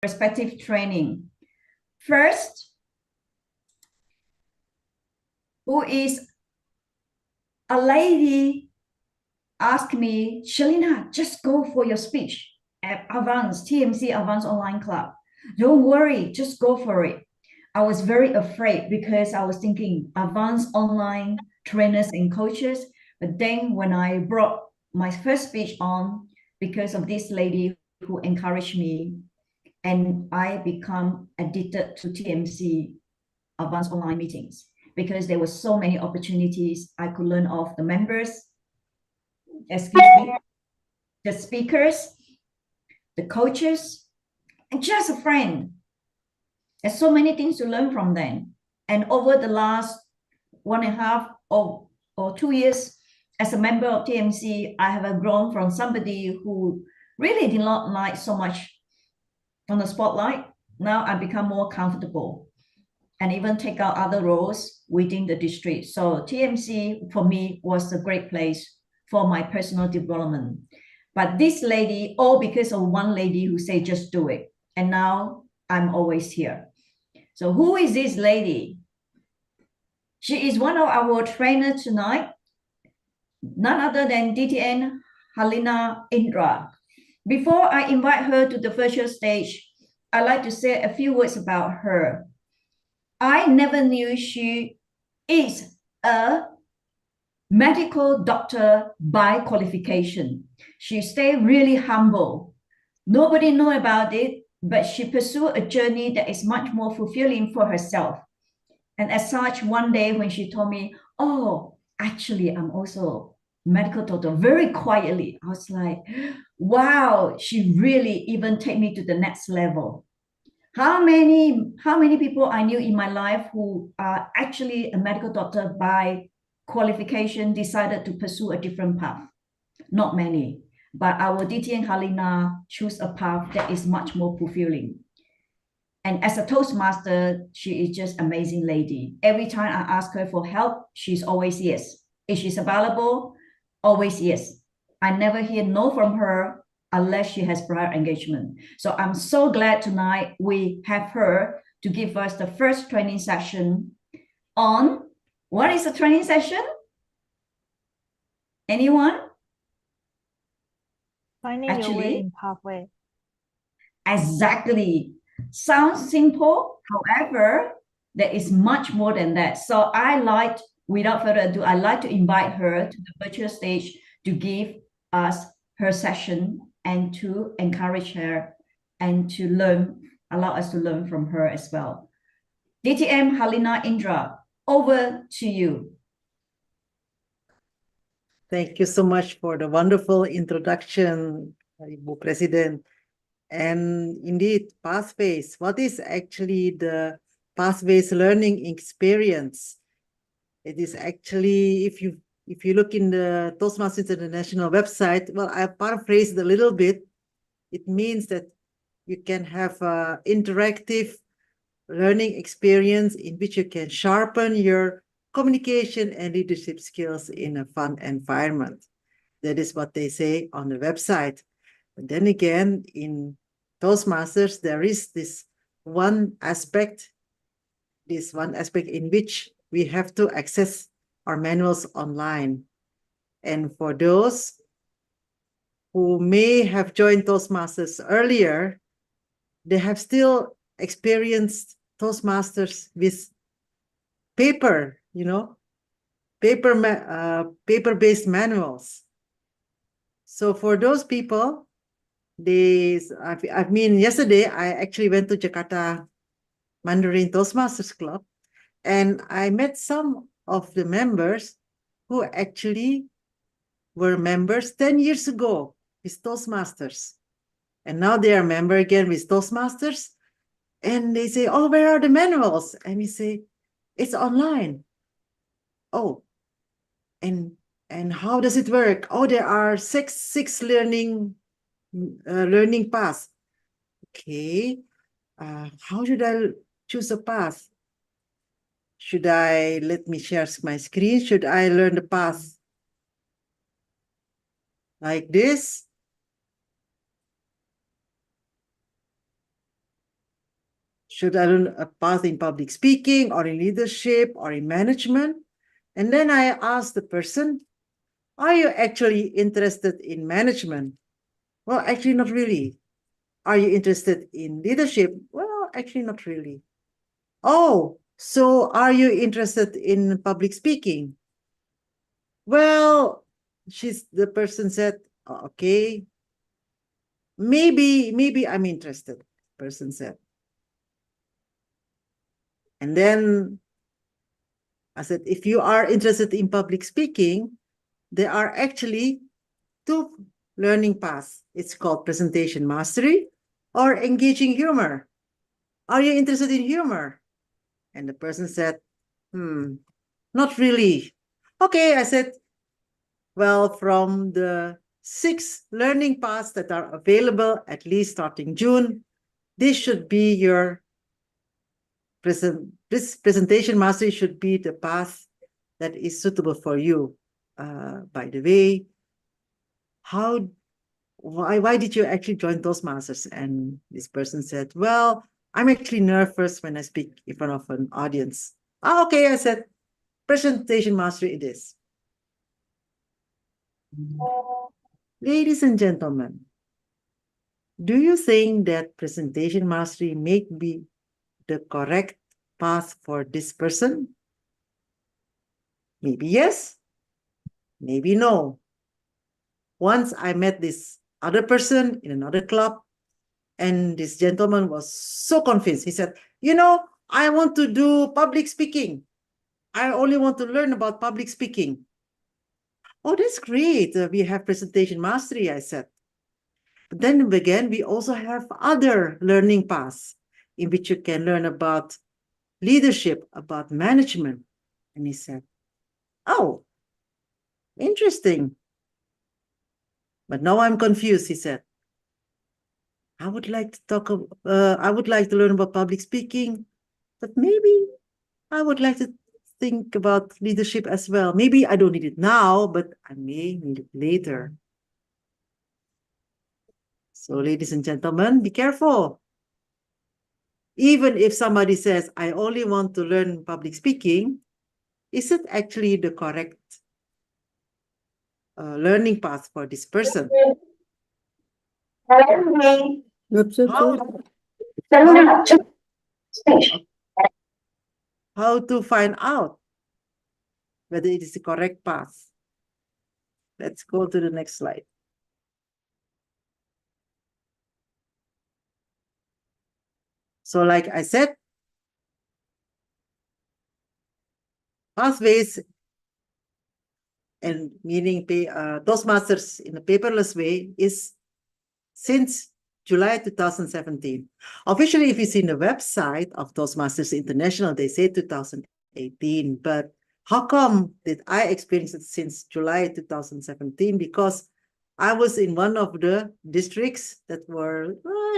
respective training. First, who is a lady asked me, Shalina, just go for your speech at Advanced, TMC Advanced Online Club. Don't worry, just go for it. I was very afraid because I was thinking advanced online trainers and coaches. But then when I brought my first speech on, because of this lady who encouraged me, and I become addicted to TMC advanced online meetings because there were so many opportunities I could learn off the members, excuse me, the speakers, the coaches, and just a friend. There's so many things to learn from them. And over the last 1.5 or 2 years as a member of TMC, I have grown from somebody who really did not like so much on the spotlight. Now I become more comfortable and even take out other roles within the district. So TMC for me was a great place for my personal development. But this lady, all because of one lady who said, just do it. And now I'm always here. So who is this lady? She is one of our trainers tonight, none other than DTM Harlina Indra. Before I invite her to the virtual stage, I'd like to say a few words about her. I never knew she is a medical doctor by qualification. She stayed really humble. Nobody know about it, but she pursued a journey that is much more fulfilling for herself. And as such, one day when she told me, oh, actually, I'm also medical doctor, very quietly, I was like, wow, she really even take me to the next level. How many people I knew in my life who are actually a medical doctor by qualification decided to pursue a different path? Not many. But our DTM Harlina chose a path that is much more fulfilling. And as a Toastmaster, she is just amazing lady. Every time I ask her for help, she's always yes. If she's available, always yes. I never hear no from her unless she has prior engagement. So I'm so glad tonight we have her to give us the first training session on, what is the training session? Anyone? Finding your way in pathway. Exactly. Sounds simple. However, there is much more than that. So without further ado, I'd like to invite her to the virtual stage to give us her session and to encourage her and to allow us to learn from her as well. DTM Harlina Indra, over to you. Thank you so much for the wonderful introduction, Ibu President. And indeed, pathways. What is actually the pathways learning experience? It is actually, if you look in the Toastmasters International website, well, I paraphrased a little bit. It means that you can have an interactive learning experience in which you can sharpen your communication and leadership skills in a fun environment. That is what they say on the website. But then again, in Toastmasters, there is this one aspect in which we have to access our manuals online. And for those who may have joined Toastmasters earlier, they have still experienced Toastmasters with paper, paper-based manuals. So for those people, yesterday I actually went to Jakarta Mandarin Toastmasters Club, and I met some of the members who actually were members 10 years ago with Toastmasters. And now they are member again with Toastmasters. And they say, oh, where are the manuals? And we say, it's online. Oh, and how does it work? Oh, there are six learning paths. Okay, how should I choose a path? Let me share my screen. Should I learn the path like this? should I learn a path in public speaking or in leadership or in management? And then I asked the person, are you actually interested in management? Well, actually, not really. Are you interested in leadership? Well, actually, not really. Oh, so are you interested in public speaking? Well, the person said, okay, maybe I'm interested, the person said. And then I said, if you are interested in public speaking, there are actually two learning paths. It's called presentation mastery or engaging humor. Are you interested in humor? And the person said, not really. Okay, I said, well, from the 6 learning paths that are available, at least starting June, this should be your this presentation mastery should be the path that is suitable for you. By the way, why did you actually join Toastmasters? And this person said, well, I'm actually nervous when I speak in front of an audience. Okay, I said, presentation mastery it is. Ladies and gentlemen, do you think that presentation mastery may be the correct path for this person? Maybe yes, maybe no. Once I met this other person in another club, and this gentleman was so convinced. He said, I want to do public speaking. I only want to learn about public speaking. Oh, that's great. We have presentation mastery, I said. But then again, we also have other learning paths in which you can learn about leadership, about management. And he said, oh, interesting. But now I'm confused, he said. I would like to learn about public speaking, but maybe I would like to think about leadership as well. Maybe I don't need it now, but I may need it later. So, ladies and gentlemen, be careful. Even if somebody says, I only want to learn public speaking, is it actually the correct learning path for this person? How to find out whether it is the correct path? Let's go to the next slide. So like I said, pathways and meaning Toastmasters in a paperless way is since July 2017. Officially, if you see the website of Toastmasters International, they say 2018, but how come did I experience it since July 2017? Because I was in one of the districts that were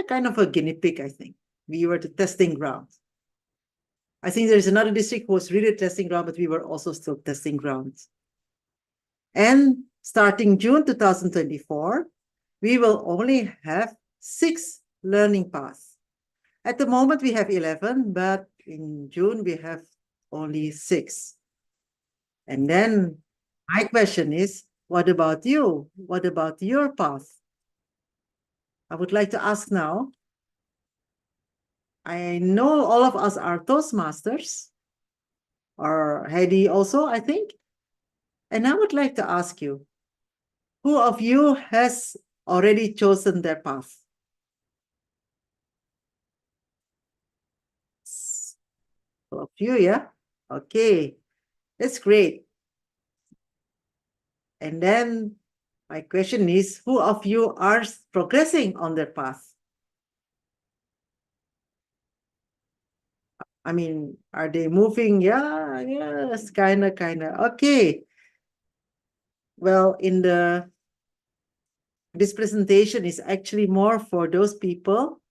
kind of a guinea pig, I think. We were the testing ground. I think there's another district who was really testing ground, but we were also still testing grounds. And starting June 2024, we will only have 6 learning paths. At the moment, we have 11, but in June, we have only 6. And then my question is, what about you? What about your path? I would like to ask now. I know all of us are Toastmasters, or Heidi also, I think. And I would like to ask you, who of you has already chosen their path? All of you, yeah? Okay, that's great. And then my question is, who of you are progressing on their path? I mean, are they moving? Yeah, yes, kind of. Okay. Well, this presentation is actually more for those people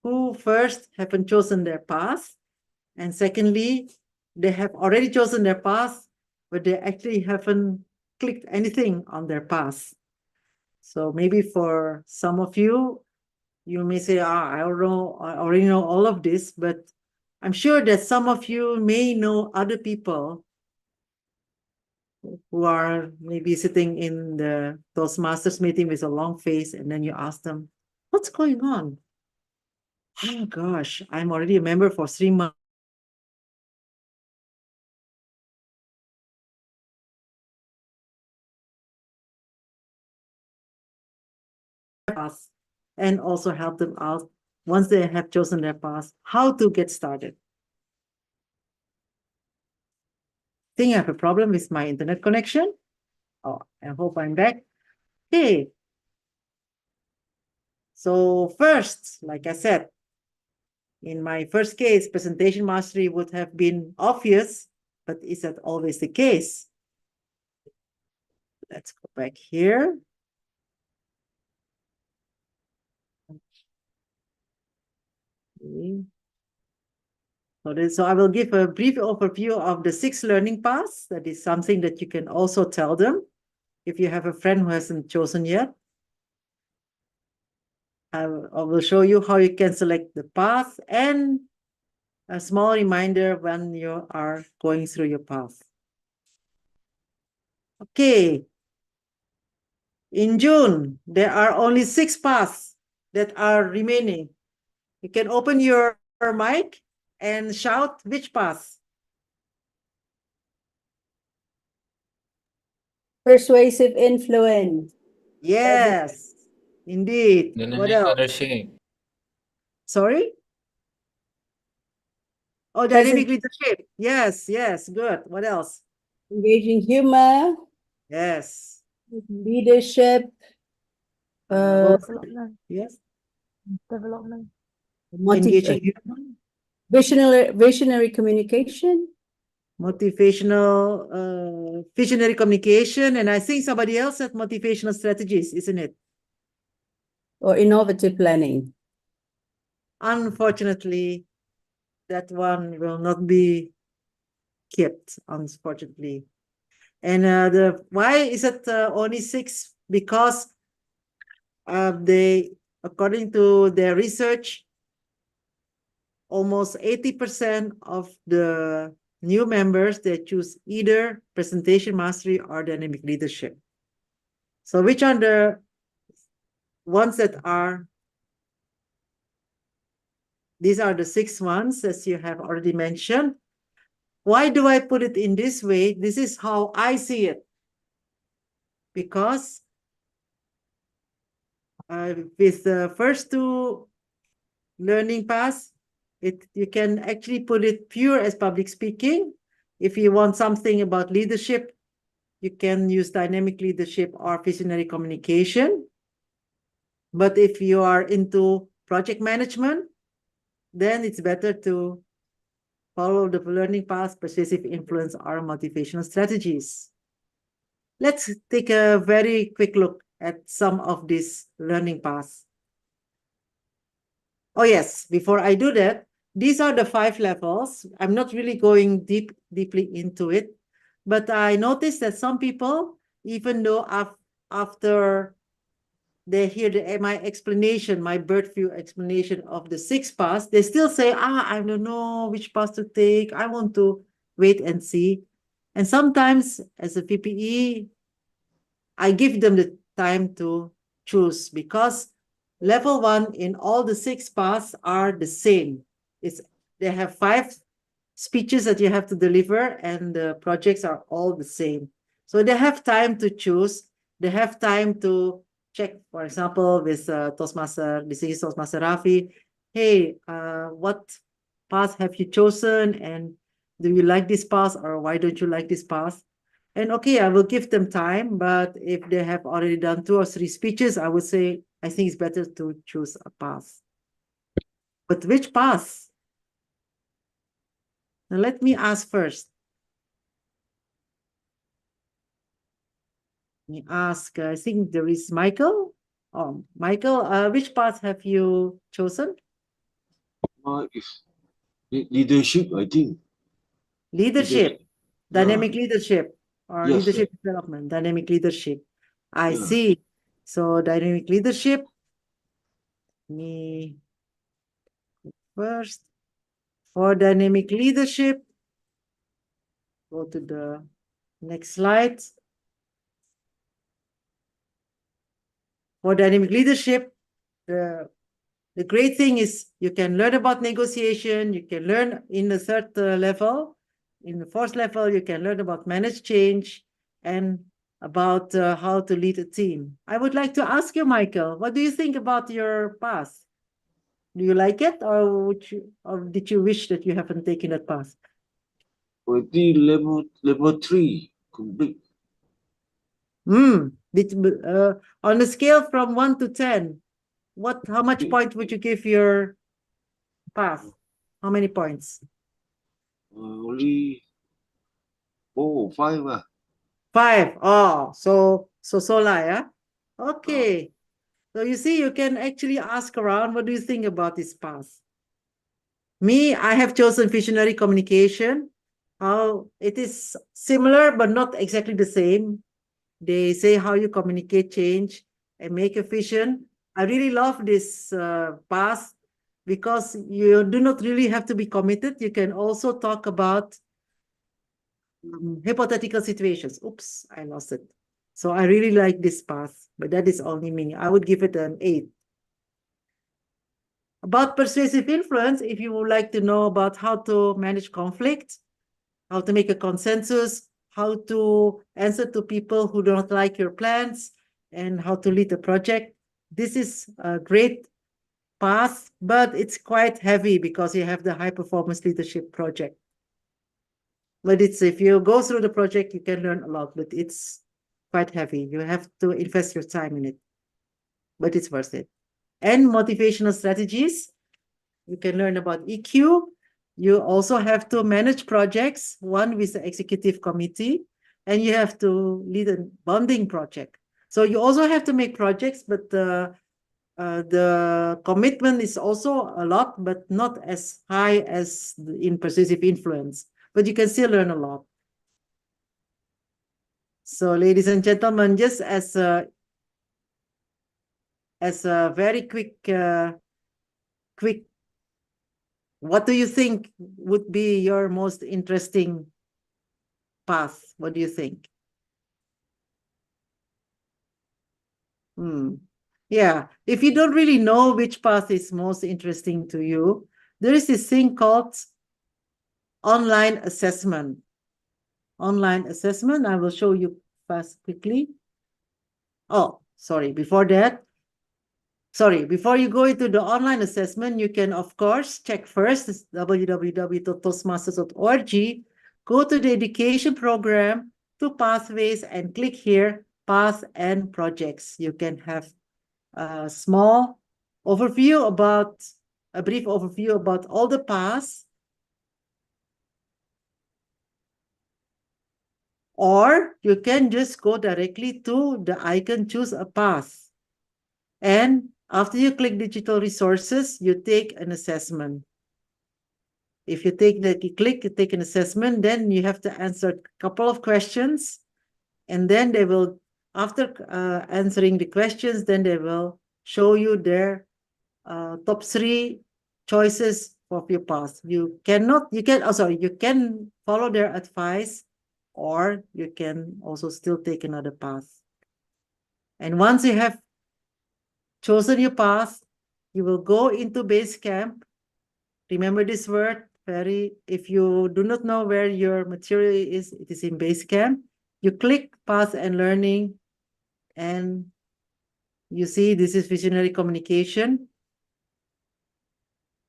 who first haven't chosen their path, and secondly, they have already chosen their path, but they actually haven't clicked anything on their path. So maybe for some of you, you may say, I already know all of this, but I'm sure that some of you may know other people who are maybe sitting in the Toastmasters meeting with a long face, and then you ask them, what's going on? Oh gosh, I'm already a member for 3 months. And also help them out once they have chosen their path, how to get started. Think I have a problem with my internet connection. Oh, I hope I'm back. Okay. So first, like I said, in my first case, presentation mastery would have been obvious, but is that always the case? Let's go back here. Okay. So I will give a brief overview of the 6 learning paths. That is something that you can also tell them if you have a friend who hasn't chosen yet. I will show you how you can select the path and a small reminder when you are going through your path. Okay. In June, there are only 6 paths that are remaining. You can open your mic and shout which path. Persuasive influence. Yes, indeed. What Dynamic else? leadership. Sorry? Oh, dynamic leadership. Yes, yes, good. What else? Engaging humor. Yes. Leadership. Development. Yes. Development. Engaging human. Visionary communication. Motivational, visionary communication. And I think somebody else said motivational strategies, isn't it? Or innovative planning. Unfortunately, that one will not be kept, unfortunately. And why is it only 6? Because according to their research, almost 80% of the new members, they choose either presentation mastery or dynamic leadership. So which are the ones that are, these are the 6 ones, as you have already mentioned. Why do I put it in this way? This is how I see it. Because with the first 2 learning paths, you can actually put it pure as public speaking. If you want something about leadership, you can use dynamic leadership or visionary communication. But if you are into project management, then it's better to follow the learning path, persuasive influence, or motivational strategies. Let's take a very quick look at some of these learning paths. Oh yes, before I do that, these are the 5 levels. I'm not really going deeply into it, but I noticed that some people, even though after they hear my explanation, my bird view explanation of the 6 paths, they still say, I don't know which path to take. I want to wait and see. And sometimes as a VPE, I give them the time to choose because level 1 in all the 6 paths are the same. They have 5 speeches that you have to deliver and the projects are all the same. So they have time to choose. They have time to check, for example, with Toastmaster, this is Toastmaster Rafi. Hey, what path have you chosen? And do you like this path or why don't you like this path? And okay, I will give them time, but if they have already done 2 or 3 speeches, I would say, I think it's better to choose a path. But which path? Now let me ask first. Let me ask, I think there is Michael. Oh, Michael, which path have you chosen? If leadership, I think. Leadership, dynamic leadership, or Yes, leadership development, dynamic leadership. I Yeah. see. So dynamic leadership. me first. For dynamic leadership, go to the next slide. For dynamic leadership, the great thing is you can learn about negotiation, you can learn in the third level. In the fourth level, you can learn about manage change and about how to lead a team. I would like to ask you, Michael, what do you think about your path? Do you like it, or did you wish that you haven't taken that path? Already level 3 complete. On a scale from 1 to 10, how much point would you give your path? How many points? Only 4 or 5. 5. Oh, so lah, yeah? Okay. So you see, you can actually ask around, what do you think about this path? Me, I have chosen visionary communication. How it is similar, but not exactly the same. They say how you communicate change and make a vision. I really love this path because you do not really have to be committed. You can also talk about hypothetical situations. Oops, I lost it. So I really like this path, but that is only me. I would give it an 8. About persuasive influence, if you would like to know about how to manage conflict, how to make a consensus, how to answer to people who do not like your plans, and how to lead a project, this is a great path, but it's quite heavy because you have the high performance leadership project. But if you go through the project, you can learn a lot, but it's quite heavy. You have to invest your time in it, but it's worth it. And motivational strategies, you can learn about EQ. You also have to manage projects, one with the executive committee, and you have to lead a bonding project. So you also have to make projects, but the commitment is also a lot, but not as high as in persuasive influence. But you can still learn a lot. So, ladies and gentlemen, just as a very quick, what do you think would be your most interesting path? What do you think? Yeah, if you don't really know which path is most interesting to you, there is this thing called online assessment. Online assessment, I will show you quickly. Oh, sorry, before that, before you go into the online assessment, you can, of course, check first www.toastmasters.org, go to the education program, to pathways, and click here, path and projects. You can have a small overview about, a brief overview about all the paths. Or you can just go directly to the icon, choose a path. And after you click digital resources, you take an assessment. If you take an assessment, then you have to answer a couple of questions. And then they will, after answering the questions, then they will show you their top 3 choices of your path. You can follow their advice, or you can also still take another path. And once you have chosen your path, you will go into Basecamp. Remember this word, if you do not know where your material is, it is in Basecamp. You click Path and Learning, and you see this is Visionary Communication.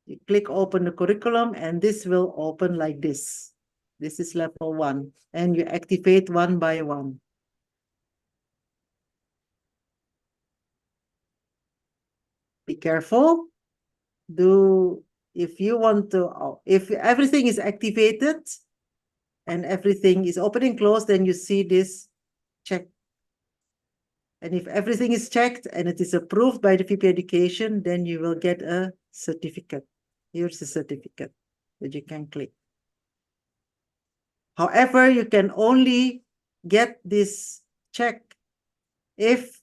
You click Open the curriculum, and this will open like this. This is level 1, and you activate one by one. Be careful. If you want to, if everything is activated and everything is open and closed, then you see this check. And if everything is checked and it is approved by the VP Education, then you will get a certificate. Here's a certificate that you can click. However, you can only get this check if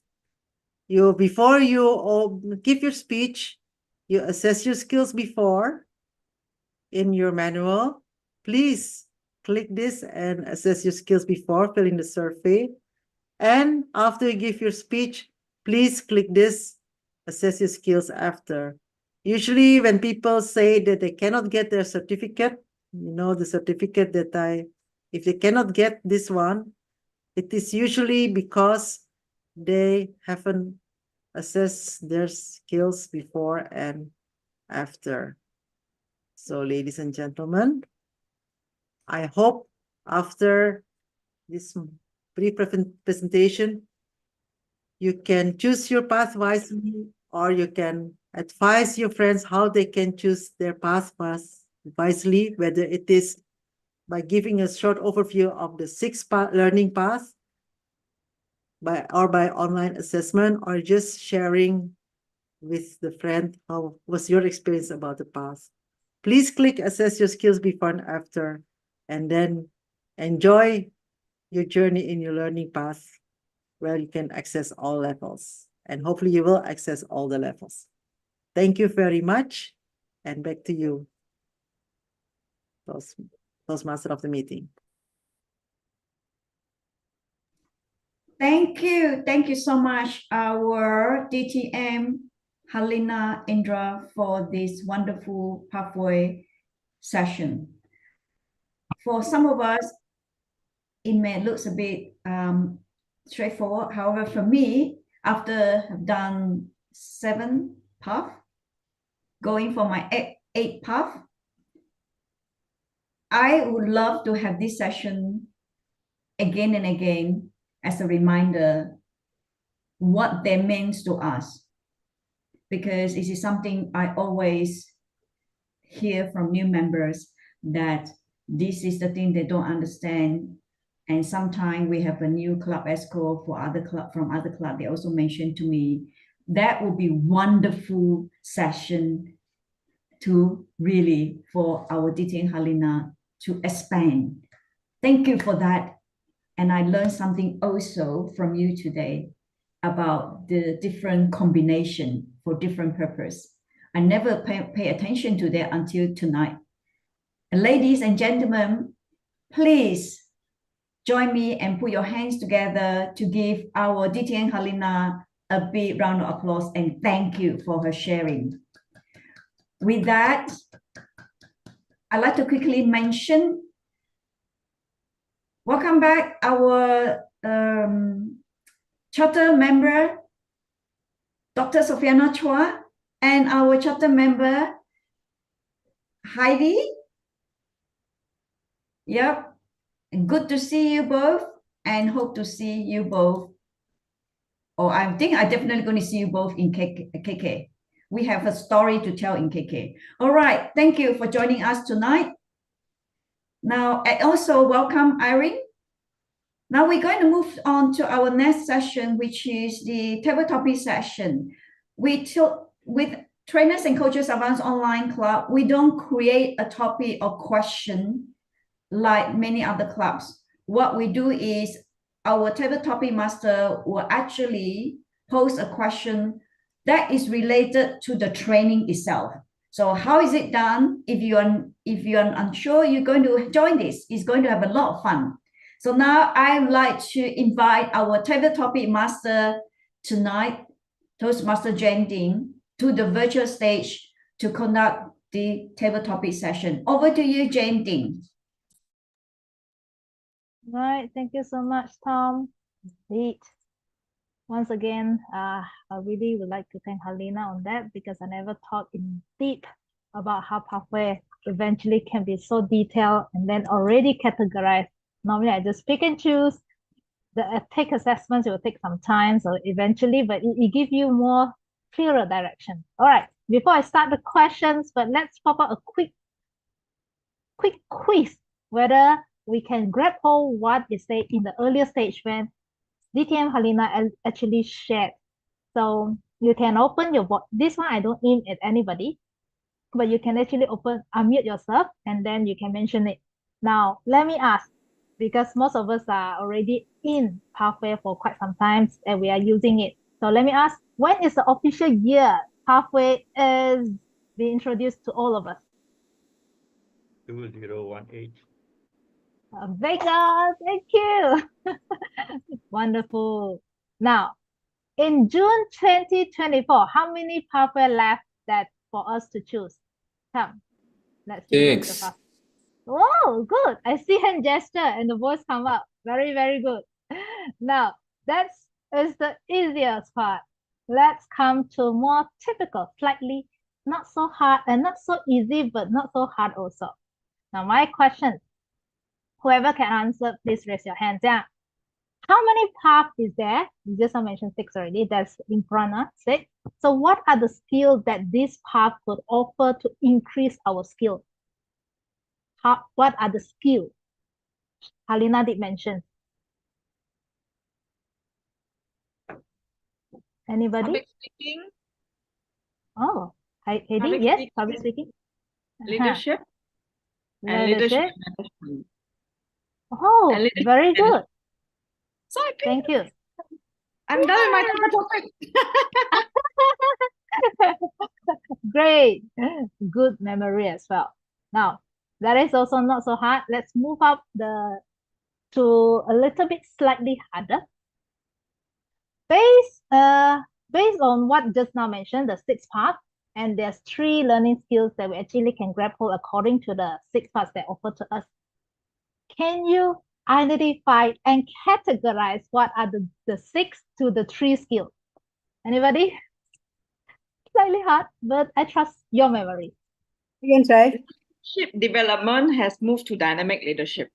before you give your speech, you assess your skills before in your manual. Please click this and assess your skills before filling the survey. And after you give your speech, please click this, assess your skills after. Usually when people say that they cannot get their certificate, the certificate that if they cannot get this one, it is usually because they haven't assessed their skills before and after. So ladies and gentlemen, I hope after this brief presentation, you can choose your path wisely, or you can advise your friends how they can choose their path wisely, whether it is by giving a short overview of the 6 learning paths, by online assessment, or just sharing with the friend how was your experience about the path. Please click assess your skills before and after, and then enjoy your journey in your learning path where you can access all levels. And hopefully you will access all the levels. Thank you very much. And back to you, Toastmaster of the meeting. Thank you. Thank you so much, our DTM, Harlina, Indra, for this wonderful pathway session. For some of us, it may look a bit straightforward. However, for me, after I've done 7 paths, going for my 8th path, I would love to have this session again and again as a reminder what they means to us, because it is something I always hear from new members, that this is the thing they don't understand. And sometimes we have a new club ESCO from other club, they also mentioned to me that would be wonderful session to really for our DTM Harlina to expand. Thank you for that. And I learned something also from you today about the different combination for different purpose. I never pay attention to that until tonight. And ladies and gentlemen, please join me and put your hands together to give our DTM Harlina a big round of applause and thank you for her sharing. With that, I'd like to quickly mention, welcome back our charter member, Dr. Sofiana Chua, and our charter member, Heidi. Yep, good to see you both and hope to see you both. Oh, I think I definitely going to see you both in KK. We have a story to tell in KK. All right, thank you for joining us tonight. Now, I also welcome Irene. Now we're going to move on to our next session, which is the table topic session. With Trainers and Coaches Advanced Online Club, we don't create a topic or question like many other clubs. What we do is our table topic master will actually pose a question that is related to the training itself. So how is it done? If you're unsure, you're going to join this. It's going to have a lot of fun. So now I'd like to invite our table topic master tonight, Toastmaster Jen Ding, to the virtual stage to conduct the table topic session. Over to you, Jen Ding. Right, thank you so much, Tom. Indeed. Once again, I really would like to thank Harlina on that, because I never thought in deep about how pathway eventually can be so detailed and then already categorized. Normally, I just pick and choose. The take assessments will take some time, so eventually, but it gives you more clearer direction. All right, before I start the questions, but let's pop up a quick quiz, whether we can grab hold what is said in the earlier stage when DTM Harlina actually shared. So you can open your voice. This one I don't aim at anybody, but you can actually unmute yourself and then you can mention it. Now, let me ask, because most of us are already in pathway for quite some time and we are using it. So let me ask, when is the official year pathway is? Be introduced to all of us. 2018. Vega, thank you. Wonderful. Now, in June 2024, how many pathway left that for us to choose? Come, let's see who's the Six. fastest. Oh, good. I see hand gesture and the voice come up. Very, very good. Now, that is the easiest part. Let's come to more typical, slightly not so hard and not so easy, but not so hard also. Now, my question, whoever can answer, please raise your hand. Yeah. How many paths is there? You just mentioned 6 already. That's in front of 6. So what are the skills that this path could offer to increase our skill? What are the skills? Harlina did mention. Anybody? Public speaking, Oh, Heidi, Public yes, speaking. public speaking. leadership, and leadership Leadership. management. Oh, And leadership very management. good. So I think Thank you. I'm done with my topic. Great. Good memory as well. Now, that is also not so hard. Let's move up to a little bit slightly harder. Based on what just now mentioned, the 6 parts, and there's 3 learning skills that we actually can grab hold according to the 6 parts that offer to us. Can you identify and categorize what are the 6 to the 3 skills? Anybody? Slightly hard, but I trust your memory. You can try. Leadership development has moved to dynamic leadership.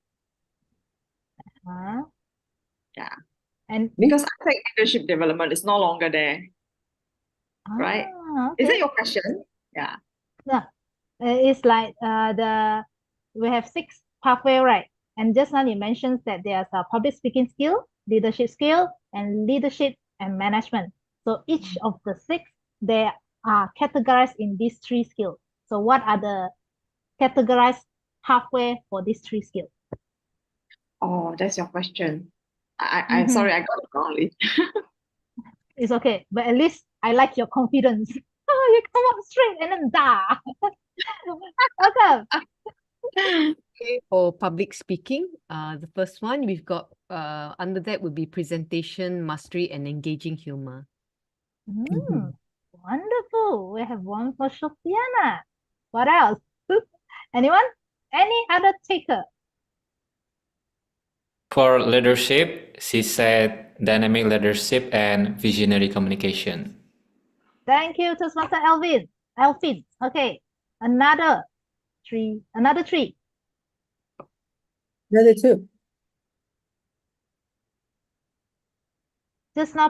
Yeah. And Because I think leadership development is no longer there. Right. okay. Is that your question? Yeah. Yeah. It's like we have 6 pathway, right? And just now you mentioned that there's a public speaking skill, leadership skill, and leadership and management. So each of the 6, they are categorized in these 3 skills. So what are the categorized pathway for these 3 skills? Oh, that's your question. I'm sorry, I got it wrongly. It's okay, but at least I like your confidence. Oh, you come up straight and then da. Okay. Okay, for public speaking, the first one we've got under that would be presentation, mastery, and engaging humor. Wonderful. We have one for Sofiana. What else? Anyone? Any other taker? For leadership, she said dynamic leadership and visionary communication. Thank you, Toastmaster Alfin. Okay. Another 3. Another 2. Just now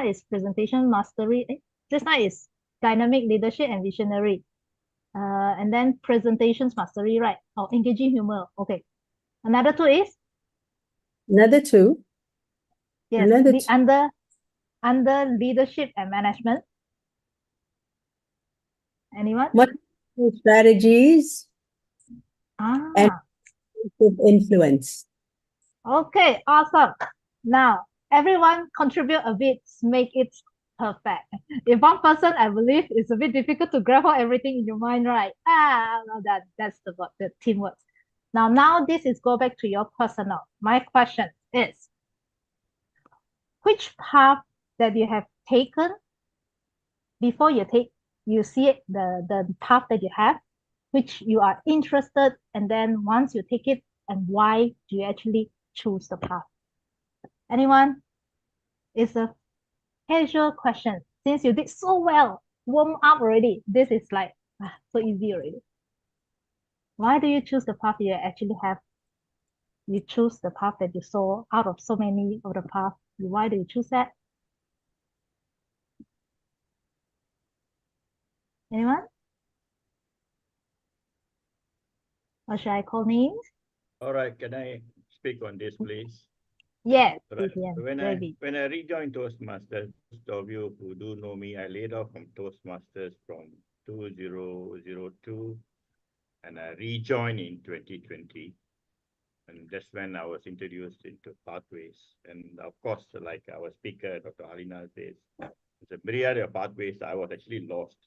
is presentation mastery. Just now is dynamic leadership and visionary. And then presentations mastery, right? Or engaging humor. Okay. Another 2 is? Another 2. Yes, Another the 2. under leadership and management. Anyone? Strategies and influence. Okay, awesome. Now, everyone contribute a bit, make it perfect. If one person, I believe, it's a bit difficult to grab hold everything in your mind, right? Well, that's the teamwork. Now this is go back to your personal. My question is, which path that you have taken before you see it, the path that you have, which you are interested, and then once you take it, and why do you actually choose the path? Anyone? It's a casual question. Since you did so well, warm up already, this is like so easy already. Why do you choose the path you actually have? You choose the path that you saw out of so many of the paths. Why do you choose that? Anyone? Or should I call names? All right, can I speak on this, please? Yes, Right. DTM. When I rejoined Toastmasters, those of you who do know me, I laid off from Toastmasters from 2002, and I rejoined in 2020. And that's when I was introduced into pathways. And of course, like our speaker, Dr. Harlina says, There's a myriad of pathways. I was actually lost.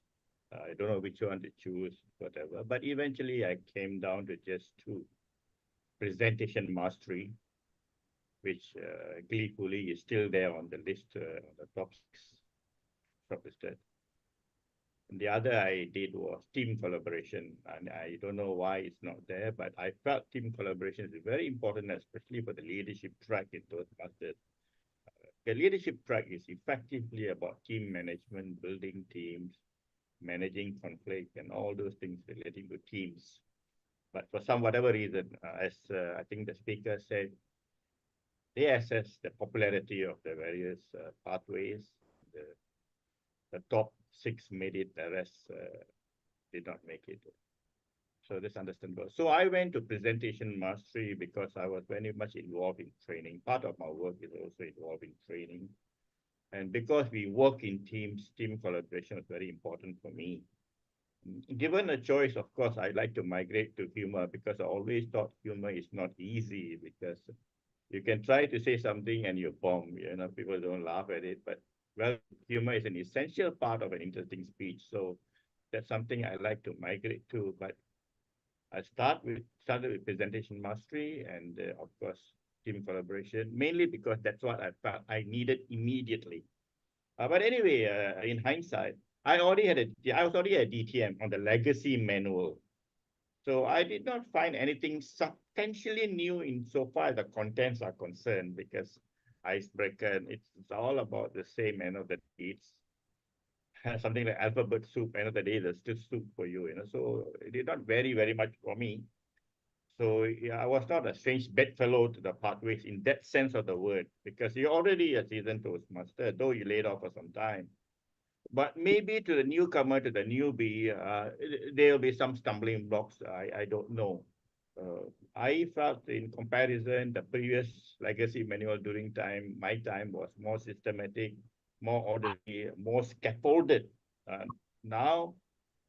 I don't know which one to choose, whatever. But eventually I came down to just two. Presentation mastery, which gleefully is still there on the list, on the top 6 shortlisted. And the other I did was team collaboration. And I don't know why it's not there, but I felt team collaboration is very important, especially for the leadership track in Toastmasters. The leadership track is effectively about team management, building teams, managing conflict, and all those things relating to teams. But for some whatever reason, as I think the speaker said, they assess the popularity of the various pathways. The top 6 made it, the rest did not make it. So that's understandable. So I went to presentation mastery because I was very much involved in training. Part of my work is also involved in training. And because we work in teams, team collaboration is very important for me. Given a choice, of course, I'd like to migrate to humor because I always thought humor is not easy because you can try to say something and you bomb, people don't laugh at it, but well, humor is an essential part of an interesting speech. So that's something I like to migrate to, but I started with presentation mastery and of course, team collaboration, mainly because that's what I felt I needed immediately. But anyway, in hindsight, I was already a DTM on the legacy manual. So I did not find anything substantially new insofar as the contents are concerned because icebreaker, it's all about the same end of the day. It's something like alphabet soup, end of the day, there's still soup for you, so it did not vary very much for me. So yeah, I was not a strange bedfellow to the pathways in that sense of the word, because you're already a seasoned Toastmaster, though you laid off for some time. But maybe to the newcomer, to the newbie, there will be some stumbling blocks. I don't know. I felt in comparison, the previous legacy manual during my time was more systematic, more orderly, more scaffolded. Now,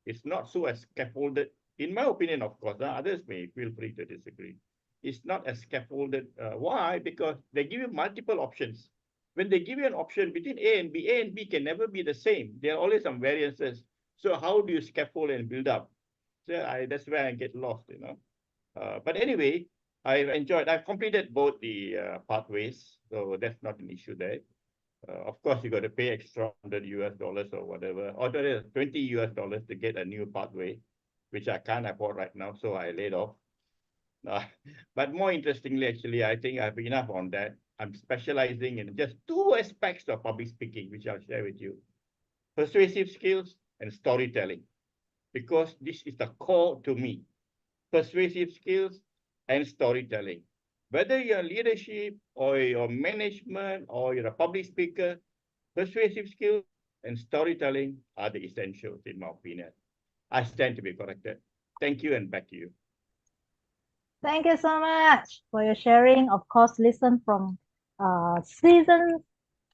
it's not so as scaffolded. In my opinion, of course, others may feel free to disagree. It's not as scaffolded. Why? Because they give you multiple options. When they give you an option between A and B can never be the same. There are always some variances. So how do you scaffold and build up? So that's where I get lost, But anyway, I've completed both the pathways, so that's not an issue there. Of course, you got to pay extra $100 or whatever, or $20 to get a new pathway, which I can't afford right now, so I laid off. But more interestingly, actually, I think I have enough on that. I'm specializing in just 2 aspects of public speaking, which I'll share with you: persuasive skills and storytelling, because this is the core to me. Persuasive skills and storytelling. Whether you're leadership or you're management or you're a public speaker, persuasive skills and storytelling are the essentials, in my opinion. I stand to be corrected. Thank you, and back to you. Thank you so much for your sharing. Of course, listen from seasoned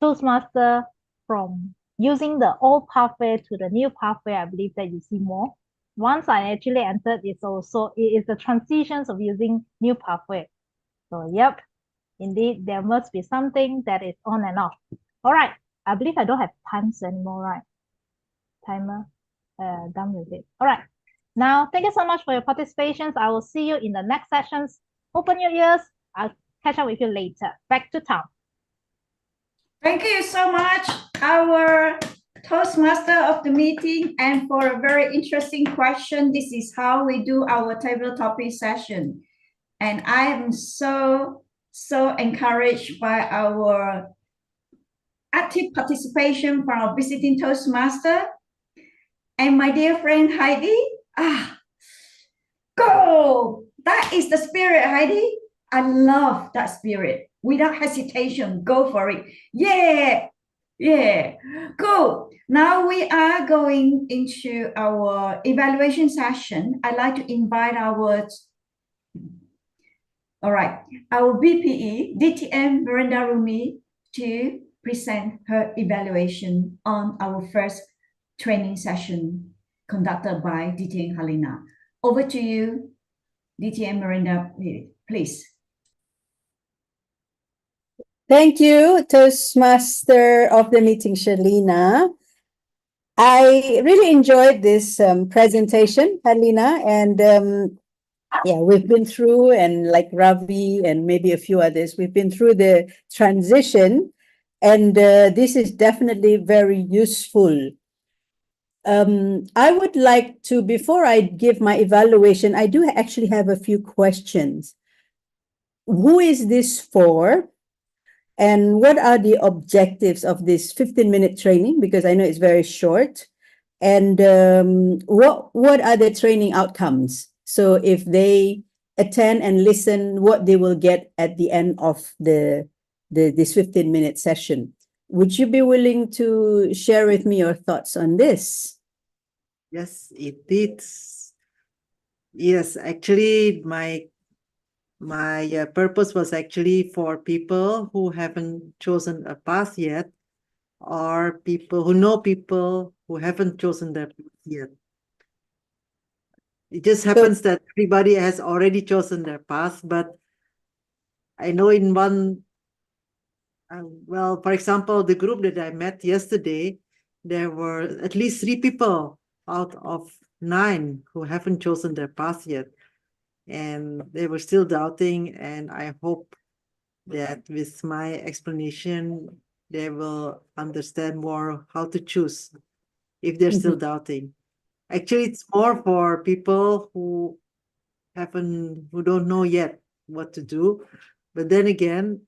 Toastmaster, from using the old pathway to the new pathway. I believe that you see more. Once I actually entered, it is the transitions of using new pathway. So yep, indeed, there must be something that is on and off. All right, I believe I don't have times anymore, right? Timer, done with it. All right. Now, thank you so much for your participations. I will see you in the next sessions. Open your ears. I'll catch up with you later. Back to Tom. Thank you so much, our Toastmaster of the meeting, and for a very interesting question. This is how we do our table topic session. And I am so encouraged by our active participation from our visiting Toastmaster. And my dear friend Heidi, go! That is the spirit, Heidi. I love that spirit. Without hesitation, go for it. Yeah, go. Now we are going into our evaluation session. I'd like to invite our BPE, DTM Miranda Rumi, to present her evaluation on our first training session conducted by DTM Harlina. Over to you, DTM Miranda, please. Thank you, Toastmaster of the meeting, Harlina. I really enjoyed this presentation, Harlina, and yeah, we've been through, and like Ravi and maybe a few others, we've been through the transition, and this is definitely very useful. I would like to, before I give my evaluation, I do actually have a few questions. Who is this for? And what are the objectives of this 15-minute training? Because I know it's very short. And what are the training outcomes? So if they attend and listen, what they will get at the end of this 15-minute session. Would you be willing to share with me your thoughts on this? Yes, it did. Yes, actually, my purpose was actually for people who haven't chosen a path yet, or people who know people who haven't chosen their path yet. It just happens that everybody has already chosen their path, but I know in one, well, for example, the group that I met yesterday, there were at least 3 people out of 9 who haven't chosen their path yet. And they were still doubting, and I hope that with my explanation, they will understand more how to choose if they're still doubting. Actually, it's more for people who don't know yet what to do. But then again,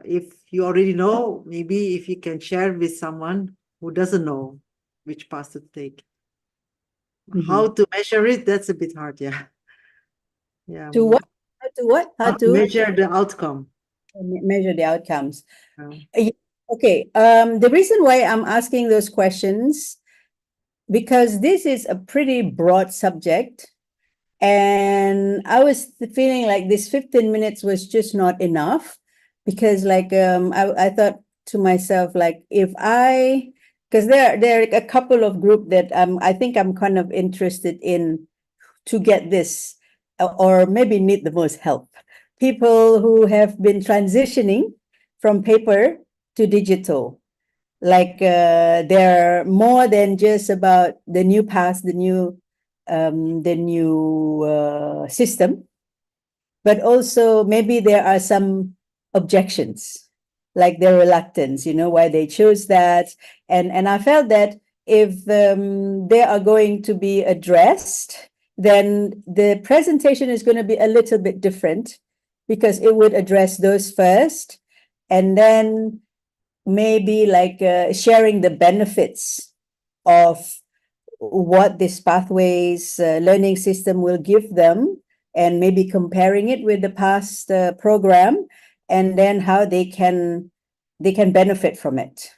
if you already know, maybe if you can share with someone who doesn't know which path to take. How to measure it, that's a bit hard, yeah. Yeah. To what? How to what? How to measure the outcome. Measure the outcomes. Yeah. Okay. The reason why I'm asking those questions, because this is a pretty broad subject, and I was feeling like this 15 minutes was just not enough, because like I thought to myself, like, if because there are a couple of group that I think I'm kind of interested in to get this, or maybe need the most help. People who have been transitioning from paper to digital. Like they're more than just about the new path, the new system, but also maybe there are some objections, like their reluctance, why they chose that. And I felt that if they are going to be addressed, then the presentation is going to be a little bit different, because it would address those first, and then maybe like sharing the benefits of what this pathways learning system will give them, and maybe comparing it with the past program, and then how they can benefit from it.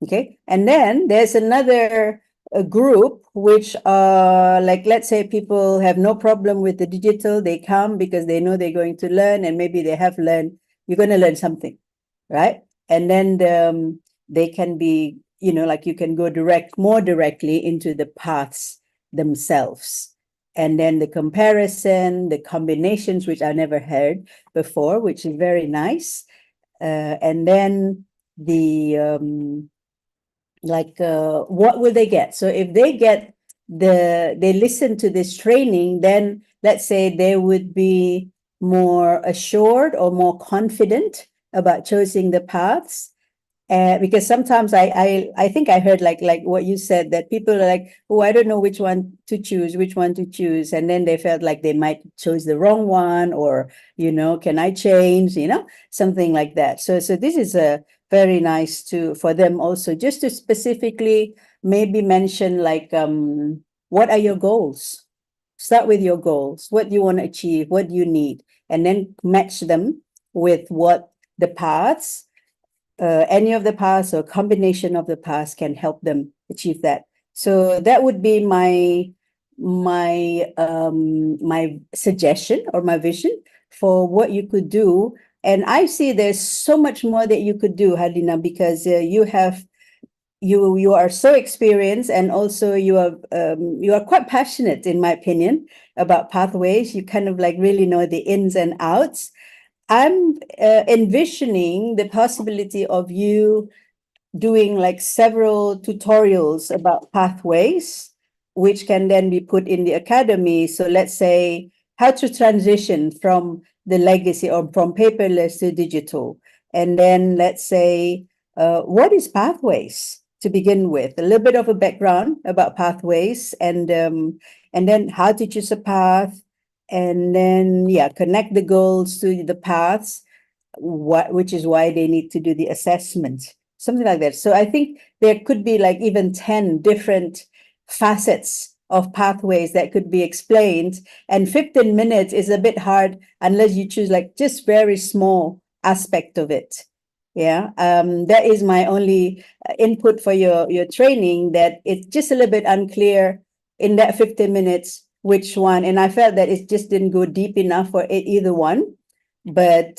Okay. And then there's another group, which are like, let's say people have no problem with the digital. They come because they know they're going to learn, and maybe they have learned, you're going to learn something, right? And then they can be, like you can go more directly into the paths themselves. And then the comparison, the combinations, which I never heard before, which is very nice. And then the what will they get? So if they get they listen to this training, then let's say they would be more assured or more confident about choosing the paths. Because sometimes I think I heard like what you said, that people are like, oh, I don't know which one to choose, and then they felt like they might choose the wrong one, or can I change, something like that. So this is a very nice for them also, just to specifically maybe mention like what are your goals? Start with your goals. What do you want to achieve? What do you need? And then match them with what the paths, any of the paths or combination of the paths can help them achieve that. So that would be my suggestion or my vision for what you could do. And I see there's so much more that you could do, Harlina, because you are so experienced, and also you are quite passionate, in my opinion, about pathways. You kind of like really know the ins and outs. I'm envisioning the possibility of you doing like several tutorials about pathways, which can then be put in the academy. So let's say how to transition from the legacy or from paperless to digital. And then let's say, what is pathways to begin with? A little bit of a background about pathways, and then how to choose a path, and then connect the goals to the paths, which is why they need to do the assessment, something like that. So I think there could be like even 10 different facets of pathways that could be explained, and 15 minutes is a bit hard unless you choose like just very small aspect of it. That is my only input for your training, that it's just a little bit unclear in that 15 minutes which one, and I felt that it just didn't go deep enough for either one. But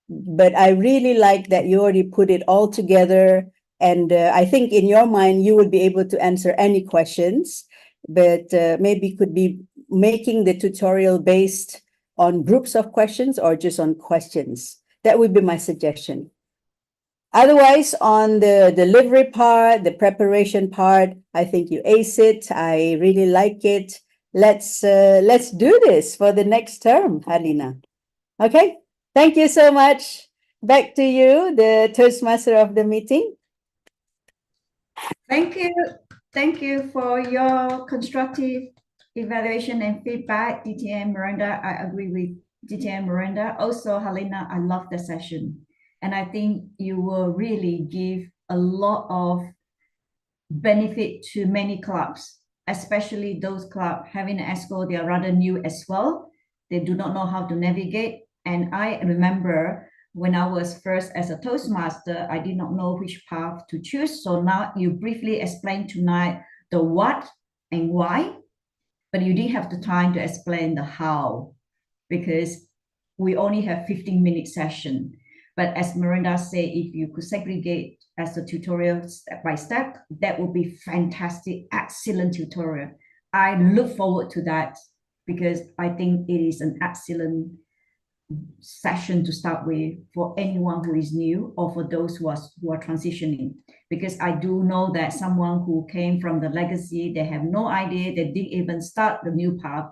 but I really like that you already put it all together, and I think in your mind you would be able to answer any questions, but maybe could be making the tutorial based on groups of questions or just on questions. That would be my suggestion. Otherwise, on the delivery part, the preparation part, I think you ace it. I really like it. Let's do this for the next term, Harlina. Okay, thank you so much. Back to you, the Toastmaster of the meeting. Thank you. Thank you for your constructive evaluation and feedback, DTM Miranda. I agree with DTM Miranda. Also, Harlina, I love the session. And I think you will really give a lot of benefit to many clubs, especially those clubs having an ESCO, they are rather new as well. They do not know how to navigate. And I remember when I was first as a Toastmaster, I did not know which path to choose. So now you briefly explained tonight the what and why, but you didn't have the time to explain the how, because we only have 15-minute session. But as Miranda said, if you could segregate as a tutorial step by step, that would be fantastic, excellent tutorial. I look forward to that because I think it is an excellent session to start with for anyone who is new or for those who are transitioning. Because I do know that someone who came from the legacy, they have no idea, they didn't even start the new path.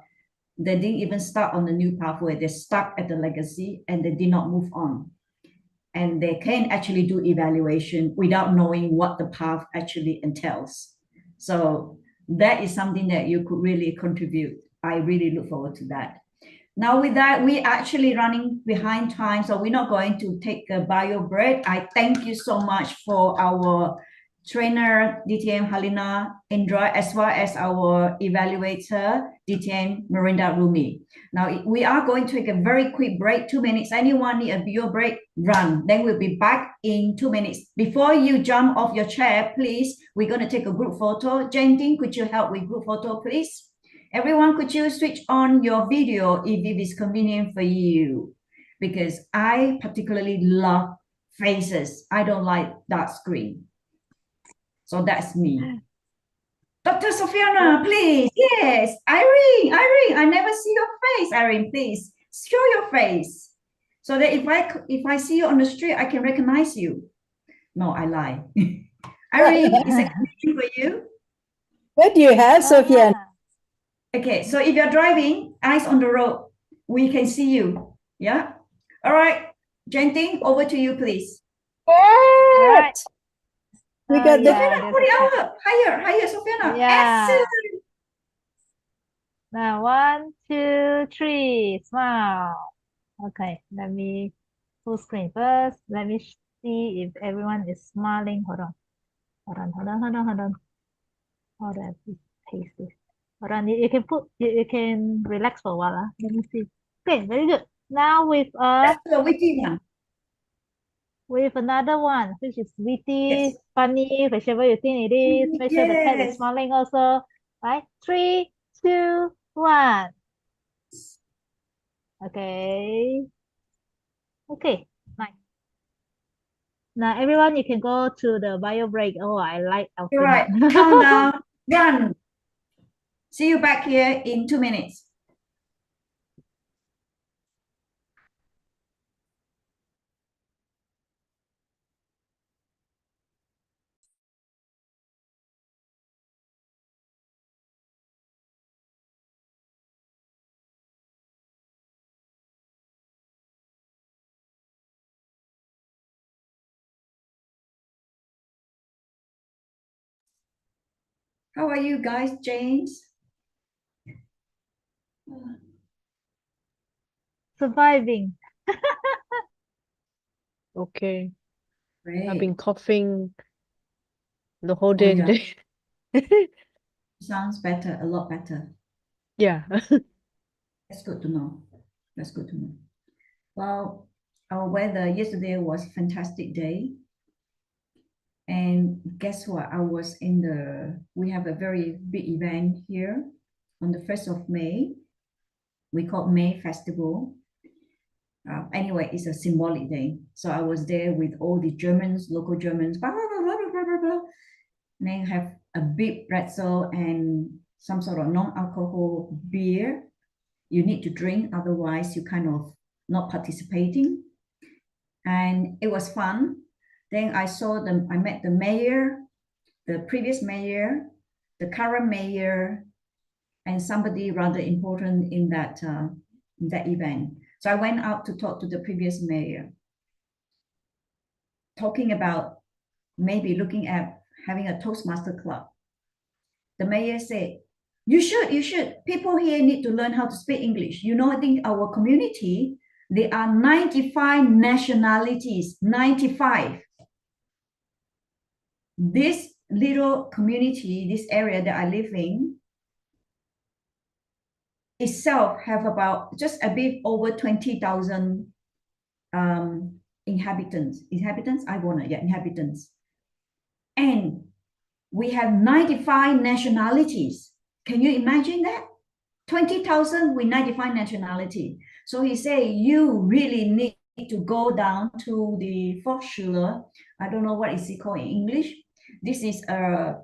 They didn't even start on the new pathway. They stuck at the legacy and they did not move on. And they can actually do evaluation without knowing what the path actually entails. So that is something that you could really contribute. I really look forward to that. Now with that, we actually running behind time, so we're not going to take a bio break. I thank you so much for our trainer, DTM Harlina, Indra, as well as our evaluator, DTM Miranda Rumi. Now we are going to take a very quick break, 2 minutes. Anyone need a bio break? Run. Then we'll be back in 2 minutes. Before you jump off your chair, please, we're going to take a group photo. Jane, could you help with group photo, please? Everyone, could you switch on your video if it is convenient for you? Because I particularly love faces. I don't like dark screen. So that's me. Dr. Sofiana, please. Yes. Irene, I never see your face. Irene, please show your face. So that if I see you on the street, I can recognize you. No, I lie. Irene, is it convenient for you? What do you have, Sofiana? Okay, so if you're driving, eyes on the road, we can see you. Yeah. All right, Genting, over to you, please. What? We got the Sofiana, put it up. Higher, Sofiana. Yeah. Excellent. Now, 1, 2, 3, smile. Okay, let me full screen first. Let me see if everyone is smiling. Hold on. Hold on. Please paste this. Hold on, you can relax for a while. Let me see. Okay, very good. Now with That's the witty one. with another one, which is witty, Yes. funny, whichever you think it is. Make sure the cat is Yes. smiling also. Right? 3, 2, 1. Okay. Okay, nice. Now everyone, you can go to the bio break. Oh, I like Alfin. You're right. Countdown. Run. See you back here in 2 minutes. How are you guys, James? Surviving. Okay. I've Great. been coughing the whole day yeah. today. Sounds better, a lot better. Yeah. That's good to know. That's good to know. Well, our weather yesterday was a fantastic day. And guess what? We have a very big event here on the 1st of May. We call May Festival. Anyway, it's a symbolic day. So I was there with all the Germans, local Germans, blah, blah, blah, blah, blah, blah, blah. And they have a big pretzel and some sort of non-alcohol beer. You need to drink, otherwise you kind of not participating. And it was fun. Then I met the mayor, the previous mayor, the current mayor, and somebody rather important in that event. So I went out to talk to the previous mayor, talking about maybe looking at having a Toastmaster club. The mayor said, you should. People here need to learn how to speak English. You know, I think our community, there are 95 nationalities, 95. This little community, this area that I live in, itself have about just a bit over 20,000 inhabitants. Inhabitants. And we have 95 nationalities. Can you imagine that? 20,000 with 95 nationality. So he said, you really need to go down to the Volksschule. I don't know what is it called in English. This is a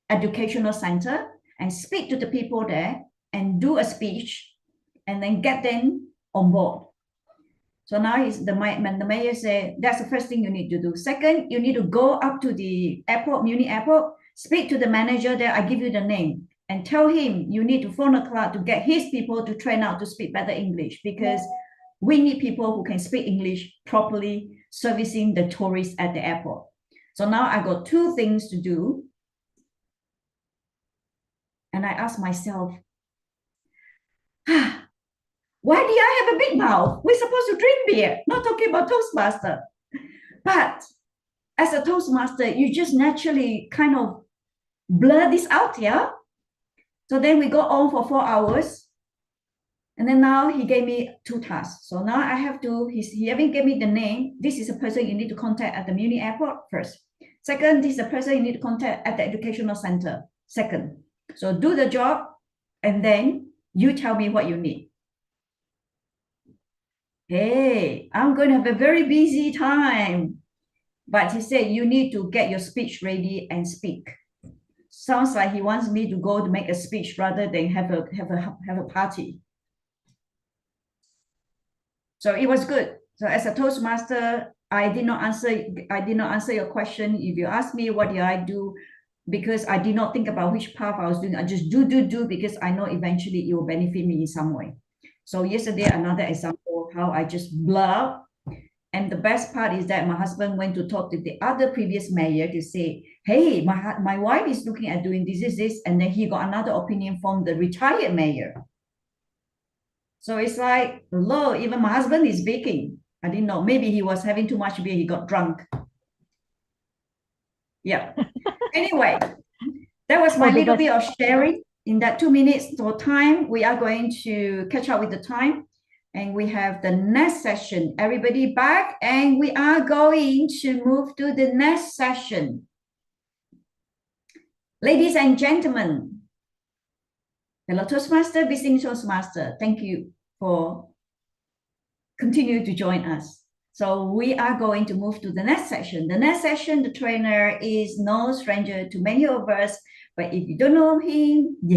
educational center, and speak to the people there and do a speech and then get them on board. So now the mayor said, that's the first thing you need to do. Second, you need to go up to the airport, Munich airport, speak to the manager there, I give you the name, and tell him you need to phone a club to get his people to train out to speak better English, because we need people who can speak English properly, servicing the tourists at the airport. So now I got two things to do. And I asked myself, why do I have a big mouth? We're supposed to drink beer, not talking about Toastmaster. But as a Toastmaster, you just naturally kind of blur this out, yeah? So then we go on for 4 hours. And then now he gave me 2 tasks. So now I have to, he haven't gave me the name. This is a person you need to contact at the Munich airport first. Second, this is a person you need to contact at the educational center. Second. So do the job, and then you tell me what you need. Hey, I'm going to have a very busy time. But he said, you need to get your speech ready and speak. Sounds like he wants me to go to make a speech rather than have a party. So it was good. So as a Toastmaster, I did not answer your question. If you ask me what did I do, because I did not think about which path I was doing, I just do because I know eventually it will benefit me in some way. So yesterday, another example how I just blur. And the best part is that my husband went to talk to the other previous mayor to say, hey, my wife is looking at doing this, and then he got another opinion from the retired mayor. So it's like, hello, even my husband is baking. I didn't know. Maybe he was having too much beer. He got drunk. Yeah. Anyway, that was my little bit of sharing. In that 2 minutes for time, we are going to catch up with the time. And we have the next session. Everybody back, and we are going to move to the next session. Ladies and gentlemen, fellow Toastmaster, visiting Toastmaster, thank you for continuing to join us. So we are going to move to the next session. The next session, the trainer is no stranger to many of us, but if you don't know him,